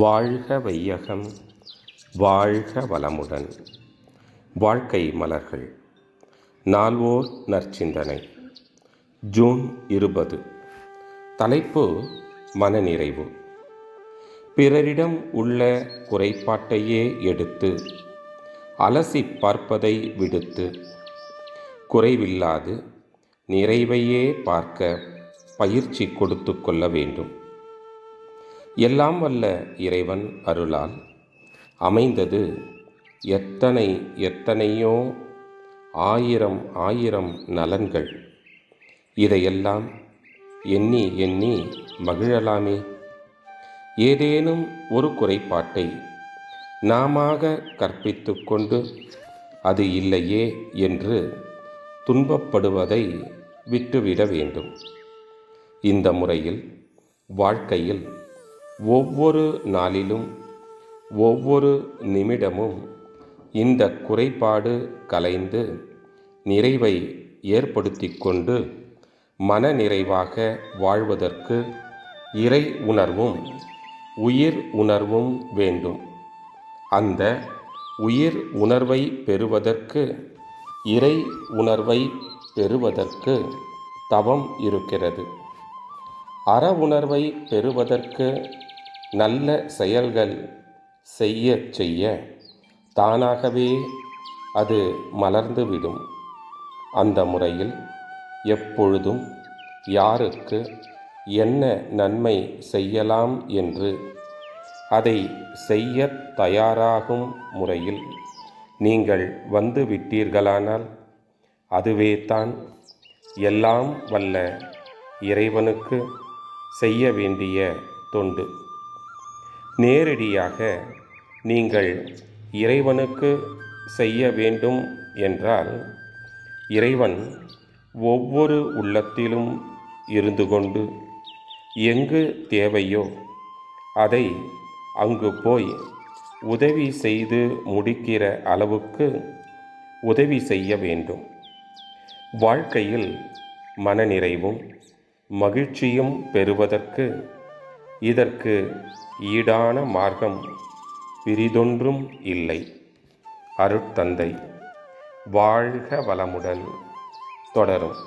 வாழ்க வையகம், வாழ்க வளமுடன். வாழ்க்கை மலர்கள். நால்வோர் நற்சிந்தனை. ஜூன் 20. தலைப்பு: மனநிறைவு. பிறரிடம் உள்ள குறைபாட்டையே எடுத்து அலசி பார்ப்பதை விடுத்து, குறைவில்லாது நிறைவையே பார்க்க பயிற்சி கொடுத்து கொள்ள வேண்டும். எல்லாம் வல்ல இறைவன் அருளால் அமைந்தது எத்தனையோ ஆயிரம் ஆயிரம் நலன்கள். இதையெல்லாம் எண்ணி எண்ணி மகிழலாமே. ஏதேனும் ஒரு குறைபாட்டை நாமாக கற்பித்து கொண்டு அது இல்லையே என்று துன்பப்படுவதை விட்டுவிட வேண்டும். இந்த முறையில் வாழ்க்கையில் ஒவ்வொரு நாளிலும் ஒவ்வொரு நிமிடமும் இந்த குறைபாடு கலைந்து நிறைவை ஏற்படுத்தி கொண்டு மன நிறைவாக வாழ்வதற்கு இறை உணர்வும் உயிர் உணர்வும் வேண்டும். அந்த உயிர் உணர்வை பெறுவதற்கு, இறை உணர்வை பெறுவதற்கு தவம் இருக்கிறது. அற உணர்வை பெறுவதற்கு நல்ல செயல்கள் செய்ய செய்ய தானாகவே அது மலர்ந்துவிடும். அந்த முறையில் எப்பொழுதும் யாருக்கு என்ன நன்மை செய்யலாம் என்று அதை செய்ய தயாராகும் முறையில் நீங்கள் வந்து விட்டீர்களானால் அதுவே தான் எல்லாம் வல்ல இறைவனுக்கு செய்ய வேண்டிய தொண்டு. நேரடியாக நீங்கள் இறைவனுக்கு செய்ய வேண்டும் என்றால், இறைவன் ஒவ்வொரு உள்ளத்திலும் இருந்து கொண்டு எங்கு தேவையோ அதை அங்கு போய் உதவி செய்து முடிக்கிற அளவுக்கு உதவி செய்ய வேண்டும். வாழ்க்கையில் மனநிறைவும் மகிழ்ச்சியும் பெறுவதற்கு இதற்கு ஈடான மார்க்கம் பிறிதொன்றும் இல்லை. அருட்தந்தை. வாழ்க வளமுடன். தொடரும்.